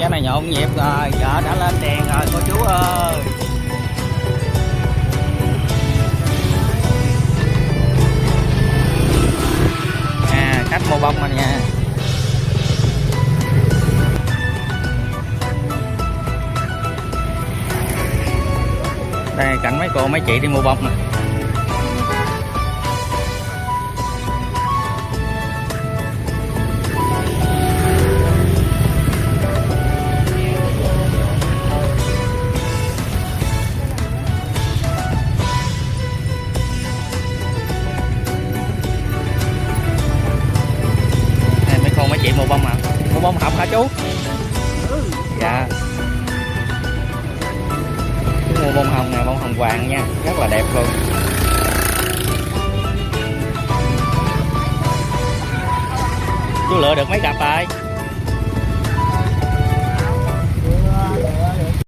Giá này nhộn nhịp rồi, chợ đã lên đèn rồi cô chú ơi. Khách mua bông anh nha. Đây cảnh mấy cô mấy chị đi mua bông nè. Mấy chị mua bông à? Mua bông hồng hả chú? Dạ. Chú mua bông hồng nè, bông hồng vàng nha, rất là đẹp luôn. Chú lựa được mấy cặp rồi?